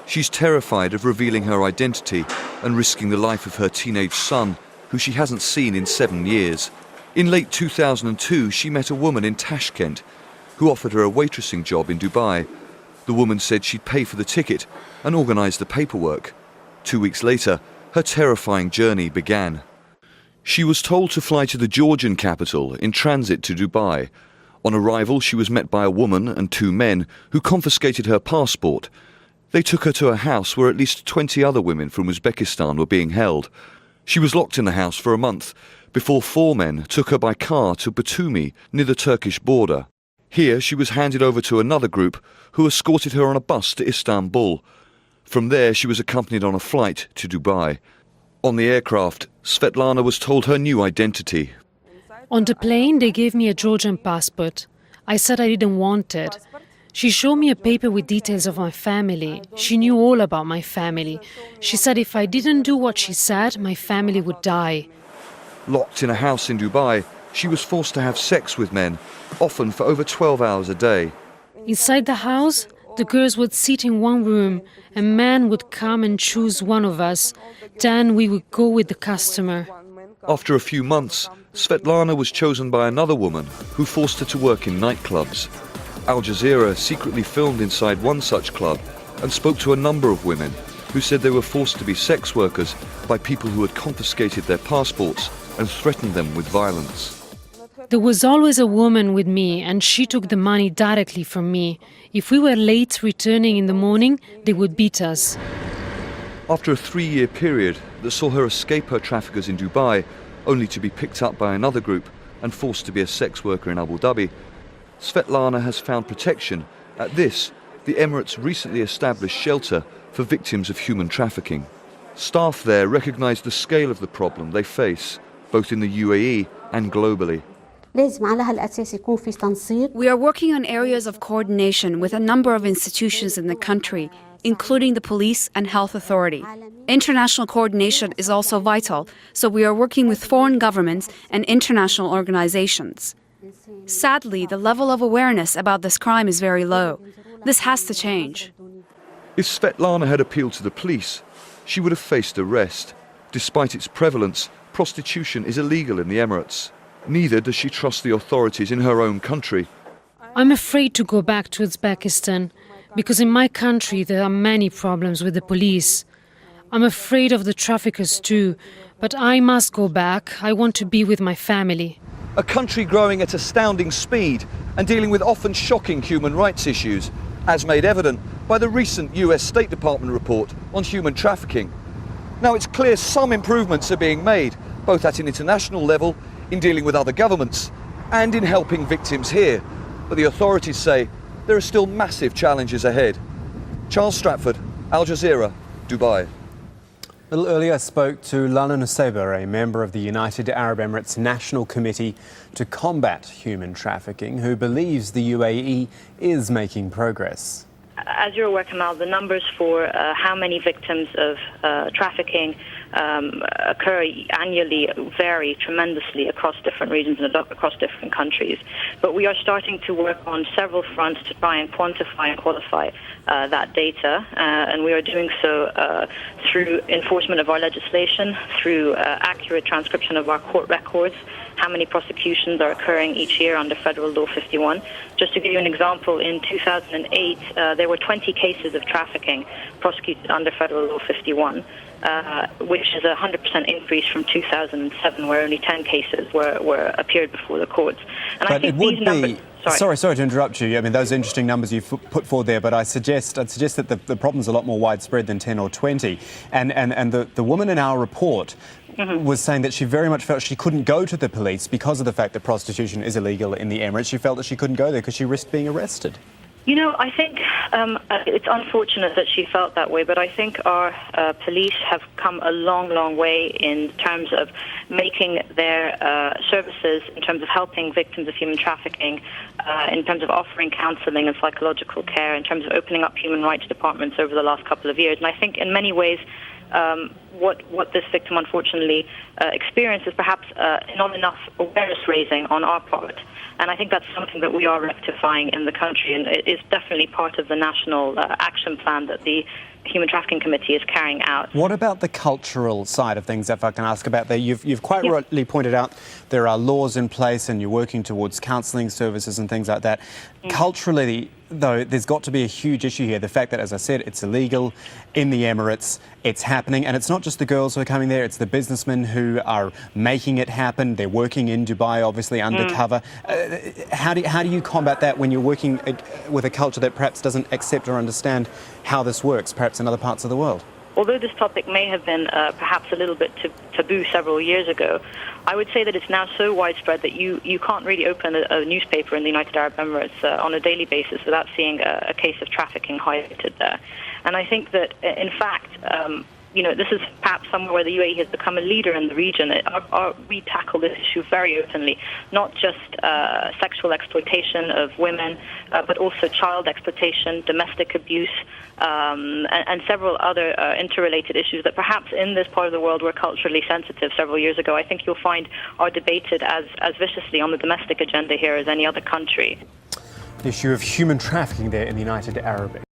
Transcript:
She's terrified of revealing her identity and risking the life of her teenage son, who she hasn't seen in 7 years. In late 2002, she met a woman in Tashkent who offered her a waitressing job in Dubai. The woman said she'd pay for the ticket and organise the paperwork. 2 weeks later, her terrifying journey began. She was told to fly to the Georgian capital in transit to Dubai. On arrival, she was met by a woman and 2 men who confiscated her passport. They took her to a house where at least 20 other women from Uzbekistan were being held. She was locked in the house for a month before 4 men took her by car to Batumi, near the Turkish border. Here, she was handed over to another group who escorted her on a bus to Istanbul. From there, she was accompanied on a flight to Dubai. On the aircraft, Svetlana was told her new identity. On the plane, they gave me a Georgian passport. I said I didn't want it. She showed me a paper with details of my family. She knew all about my family. She said if I didn't do what she said, my family would die. Locked in a house in Dubai, she was forced to have sex with men, often for over 12 hours a day. Inside the house, the girls would sit in one room. A man would come and choose one of us. Then we would go with the customer. After a few months, Svetlana was chosen by another woman who forced her to work in nightclubs. Al Jazeera secretly filmed inside one such club and spoke to a number of women who said they were forced to be sex workers by people who had confiscated their passports and threatened them with violence. There was always a woman with me, and she took the money directly from me. If we were late returning in the morning, they would beat us. After a 3-year period that saw her escape her traffickers in Dubai, only to be picked up by another group and forced to be a sex worker in Abu Dhabi, Svetlana has found protection at this, the Emirates' recently established shelter for victims of human trafficking. Staff there recognise the scale of the problem they face, both in the UAE and globally. We are working on areas of coordination with a number of institutions in the country, including the police and health authority. International coordination is also vital, so we are working with foreign governments and international organizations. Sadly, the level of awareness about this crime is very low. This has to change. If Svetlana had appealed to the police, she would have faced arrest. Despite its prevalence, prostitution is illegal in the Emirates. Neither does she trust the authorities in her own country. I'm afraid to go back to Uzbekistan, because in my country there are many problems with the police. I'm afraid of the traffickers too, but I must go back. I want to be with my family. A country growing at astounding speed and dealing with often shocking human rights issues, as made evident by the recent US State Department report on human trafficking. Now, it's clear some improvements are being made, both at an international level, in dealing with other governments, and in helping victims here. But the authorities say there are still massive challenges ahead. Charles Stratford, Al Jazeera, Dubai. A little earlier, I spoke to Lala Nusseibeh, a member of the United Arab Emirates National Committee to Combat Human Trafficking, who believes the UAE is making progress. As you're aware, Kamal, the numbers for how many victims of trafficking occur annually vary tremendously across different regions and across different countries. But we are starting to work on several fronts to try and quantify and qualify that data, and we are doing so through enforcement of our legislation, through accurate transcription of our court records, how many prosecutions are occurring each year under Federal Law 51. Just to give you an example, in 2008, there were 20 cases of trafficking prosecuted under Federal Law 51, which is a 100% increase from 2007, where only 10 cases appeared before the courts. And but I think it would these numbers... Sorry to interrupt you. I mean, those are interesting numbers you've put forward there, but I'd suggest that the problem's a lot more widespread than 10 or 20. And the woman in our report was saying that she very much felt she couldn't go to the police because of the fact that prostitution is illegal in the Emirates. She felt that she couldn't go there because she risked being arrested. You know, I think it's unfortunate that she felt that way, but I think our police have come a long, long way in terms of making their services, in terms of helping victims of human trafficking, in terms of offering counselling and psychological care, in terms of opening up human rights departments over the last couple of years. And I think in many ways what this victim unfortunately experienced is perhaps not enough awareness raising on our part. And I think that's something that we are rectifying in the country, and it is definitely part of the national action plan that the Human Trafficking Committee is carrying out. What about the cultural side of things, if I can ask about that? You've quite rightly pointed out there are laws in place and you're working towards counselling services and things like that. Culturally, though, there's got to be a huge issue here. The fact that, as I said, it's illegal in the Emirates, it's happening, and it's not just the girls who are coming there, it's the businessmen who are making it happen. They're working in Dubai, obviously, undercover. How do you combat that when you're working with a culture that perhaps doesn't accept or understand how this works, perhaps in other parts of the world? Although this topic may have been perhaps a little bit taboo several years ago, I would say that it's now so widespread that you can't really open a newspaper in the United Arab Emirates on a daily basis without seeing a case of trafficking highlighted there. And I think that, in fact, this is perhaps somewhere where the UAE has become a leader in the region. We tackle this issue very openly, not just sexual exploitation of women, but also child exploitation, domestic abuse, and several other interrelated issues that perhaps in this part of the world were culturally sensitive several years ago. I think you'll find are debated as viciously on the domestic agenda here as any other country. The issue of human trafficking there in the United Arab